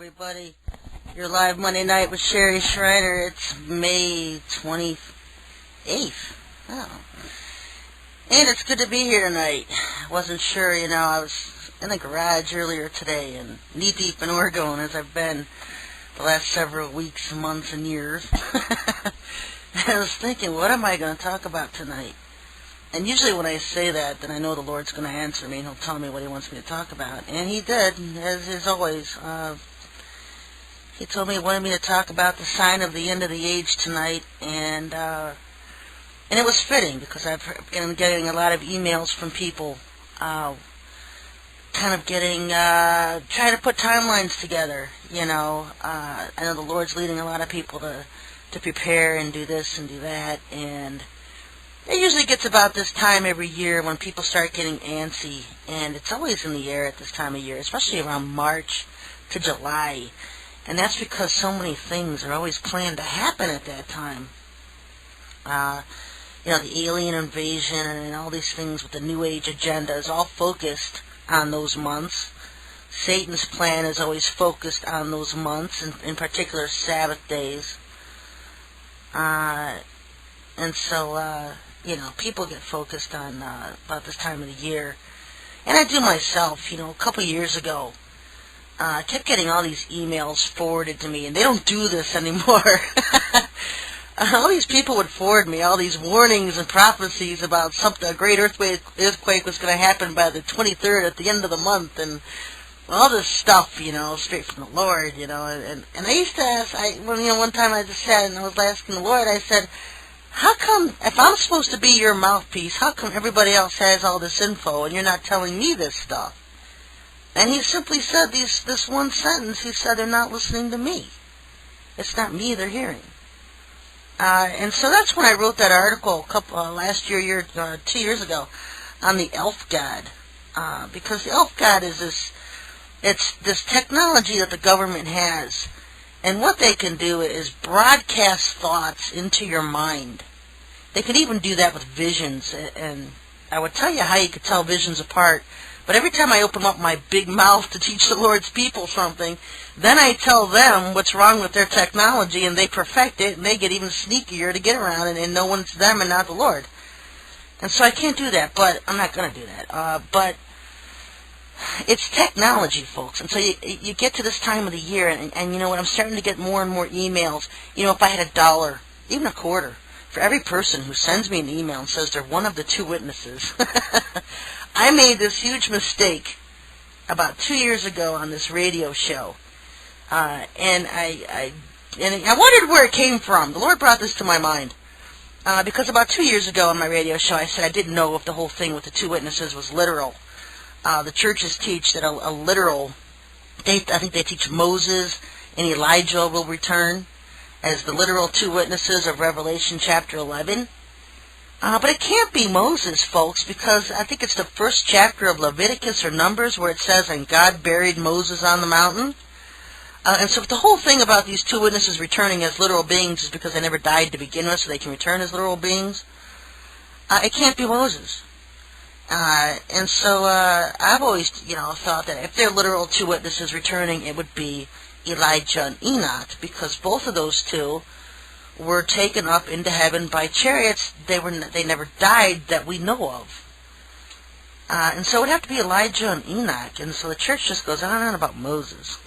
everybody. Your live Monday night with Sherry Schreiner. It's May 28th. Oh. And it's good to be here tonight. I wasn't sure, I was in the garage earlier today and knee-deep in orgone as I've been the last several weeks, months, and years. I was thinking, what am I going to talk about tonight? And usually when I say that, then I know the Lord's going to answer me and He'll tell me what He wants me to talk about. And He did, as always. He told me He wanted me to talk about the sign of the end of the age tonight, and it was fitting because I've been getting a lot of emails from people trying to put timelines together, I know the Lord's leading a lot of people to prepare and do this and do that, and it usually gets about this time every year when people start getting antsy, and it's always in the air at this time of year, especially around March to July, and that's because so many things are always planned to happen at that time. The alien invasion and all these things with the New Age agenda is all focused on those months. Satan's plan is always focused on those months, and in particular Sabbath days. And so, people get focused on about this time of the year. And I do myself, a couple years ago. I kept getting all these emails forwarded to me, and they don't do this anymore. All these people would forward me all these warnings and prophecies about a great earthquake was going to happen by the 23rd at the end of the month, and all this stuff, straight from the Lord, and I used to ask, one time I just sat and I was asking the Lord, I said, how come, if I'm supposed to be your mouthpiece, how come everybody else has all this info and you're not telling me this stuff? And He simply said this one sentence. He said, they're not listening to me. It's not me they're hearing. And so that's when I wrote that article last year, 2 years ago, on the elf god. Because the elf god is this technology that the government has. And what they can do is broadcast thoughts into your mind. They can even do that with visions. And I would tell you how you could tell visions apart. But every time I open up my big mouth to teach the Lord's people something, then I tell them what's wrong with their technology, and they perfect it, and they get even sneakier to get around, and know when it's them and not the Lord. And so I can't do that, but I'm not going to do that. But it's technology, folks. And so you get to this time of the year, and you know what, I'm starting to get more and more emails. If I had $1, even a quarter, for every person who sends me an email and says they're one of the two witnesses. I made this huge mistake about 2 years ago on this radio show, and I wondered where it came from. The Lord brought this to my mind, because about 2 years ago on my radio show I said I didn't know if the whole thing with the two witnesses was literal. The churches teach that a literal, I think they teach Moses and Elijah will return as the literal two witnesses of Revelation chapter 11. But it can't be Moses, folks, because I think it's the first chapter of Leviticus or Numbers where it says, and God buried Moses on the mountain. And so if the whole thing about these two witnesses returning as literal beings is because they never died to begin with, so they can return as literal beings, it can't be Moses. And so I've always, thought that if they're literal two witnesses returning, it would be Elijah and Enoch, because both of those two were taken up into heaven by chariots. They never died that we know of. And so it would have to be Elijah and Enoch. And so the church just goes on and on about Moses.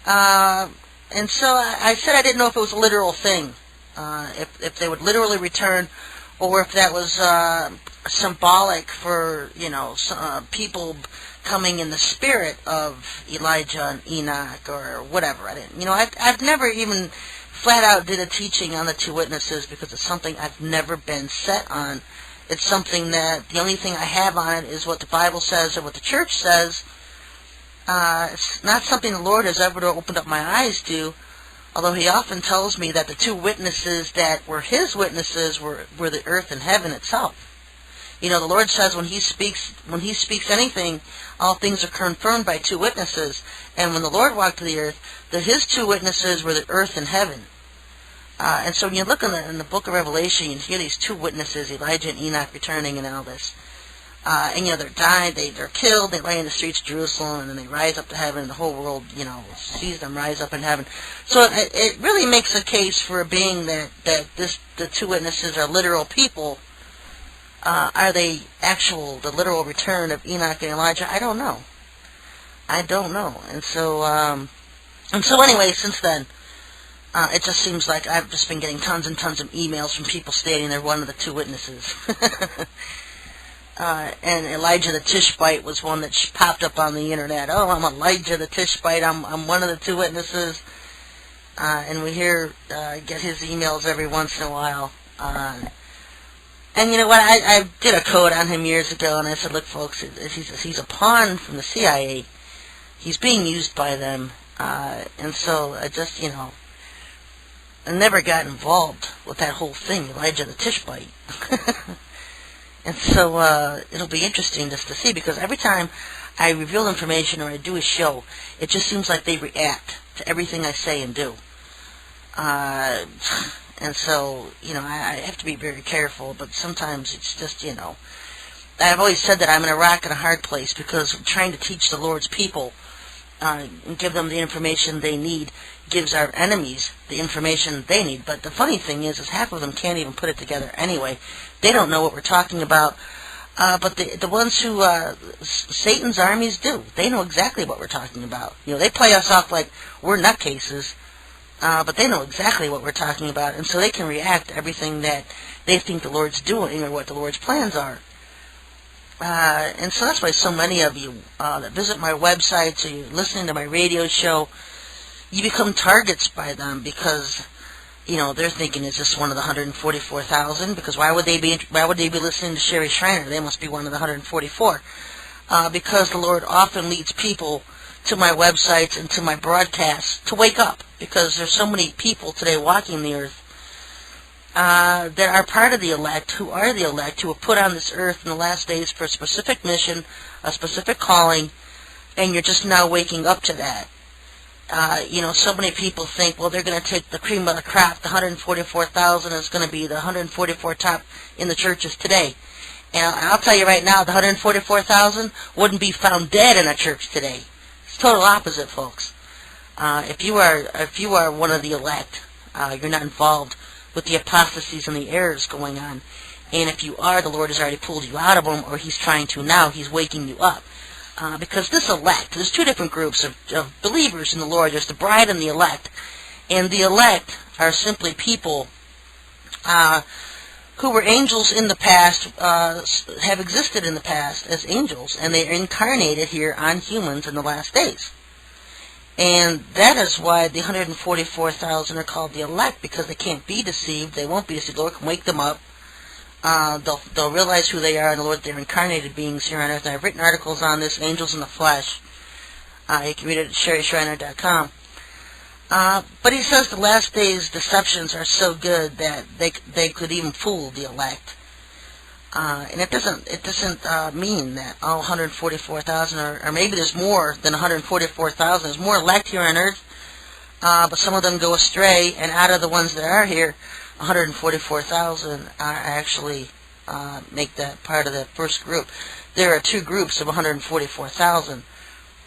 And so I said I didn't know if it was a literal thing, if they would literally return, or if that was symbolic for people coming in the spirit of Elijah and Enoch or whatever. I didn't. I've never even flat out did a teaching on the two witnesses because it's something I've never been set on. It's something that the only thing I have on it is what the Bible says or what the church says. It's not something the Lord has ever opened up my eyes to, although He often tells me that the two witnesses that were His witnesses were the earth and heaven itself. The Lord says when He speaks anything, all things are confirmed by two witnesses. And when the Lord walked to the earth, His two witnesses were the earth and heaven. And so when you look in the book of Revelation, you hear these two witnesses, Elijah and Enoch, returning and all this. And they're dying, they're killed, they lay in the streets of Jerusalem, and then they rise up to heaven, and the whole world, sees them rise up in heaven. So it really makes a case for being that the two witnesses are literal people. Are they the literal return of Enoch and Elijah? I don't know. And so anyway, since then, it just seems like I've just been getting tons and tons of emails from people stating they're one of the two witnesses. And Elijah the Tishbite was one that popped up on the internet. Oh, I'm Elijah the Tishbite. I'm one of the two witnesses. And we get his emails every once in a while. And you know what? I did a code on him years ago, and I said, look, folks, he's a pawn from the CIA. He's being used by them. And so I just, I never got involved with that whole thing, Elijah the Tishbite. And so it'll be interesting just to see, because every time I reveal information or I do a show, it just seems like they react to everything I say and do. And so, I have to be very careful, but sometimes it's just, I've always said that I'm in a rock and a hard place, because trying to teach the Lord's people and give them the information they need gives our enemies the information they need. But the funny thing is half of them can't even put it together anyway. They don't know what we're talking about. But the ones who, Satan's armies do. They know exactly what we're talking about. They play us off like we're nutcases, but they know exactly what we're talking about, and so they can react to everything that they think the Lord's doing or what the Lord's plans are. And so that's why so many of you that visit my website, so you're listening to my radio show, you become targets by them, because they're thinking, is this one of the 144,000? Because why would they be listening to Sherry Shriner? They must be one of the 144. Because the Lord often leads people to my websites and to my broadcasts to wake up, because there's so many people today walking the earth that are part of the elect, who are the elect, who were put on this earth in the last days for a specific mission, a specific calling, and you're just now waking up to that. So many people think, well, they're going to take the cream of the crop. The 144,000 is going to be the 144 top in the churches today. And I'll tell you right now, the 144,000 wouldn't be found dead in a church today. It's total opposite, folks. If you are one of the elect, you're not involved with the apostasies and the errors going on. And if you are, the Lord has already pulled you out of them, or He's trying to now. He's waking you up. Because this elect, there's two different groups of believers in the Lord. There's the bride and the elect. And the elect are simply people who were angels in the past, have existed in the past as angels, and they are incarnated here on humans in the last days. And that is why the 144,000 are called the elect, because they can't be deceived. They won't be deceived. The Lord can wake them up. They'll realize who they are in the Lord. They're incarnated beings here on earth. And I've written articles on this, Angels in the Flesh. You can read it at SherryTalkRadio.com. But he says the last days' deceptions are so good that they could even fool the elect. And it doesn't mean that all 144,000 or maybe there's more than 144,000. There's more elect here on earth, but some of them go astray, and out of the ones that are here, 144,000 are actually make that part of the first group. There are two groups of 144,000.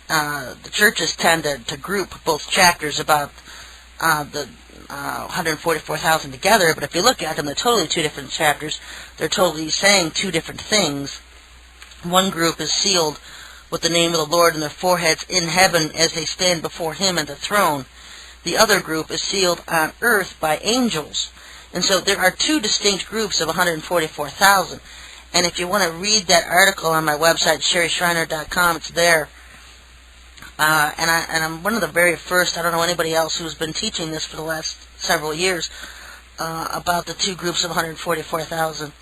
The churches tend to group both chapters about the 144,000 together, but if you look at them, they're totally two different chapters. They're totally saying two different things. One group is sealed with the name of the Lord in their foreheads in heaven as they stand before Him at the throne. The other group is sealed on earth by angels. And so there are two distinct groups of 144,000. And if you want to read that article on my website, SherryShriner.com, it's there. And I'm one of the very first. I don't know anybody else who's been teaching this for the last several years about the two groups of 144,000.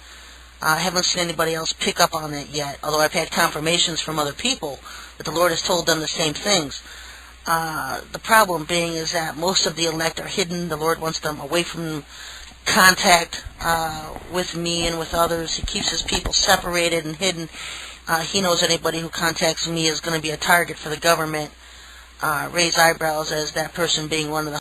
I haven't seen anybody else pick up on it yet, although I've had confirmations from other people that the Lord has told them the same things. The problem being is that most of the elect are hidden. The Lord wants them away from contact with me and with others. He keeps His people separated and hidden. He knows anybody who contacts me is going to be a target for the government. Raise eyebrows as that person being one of the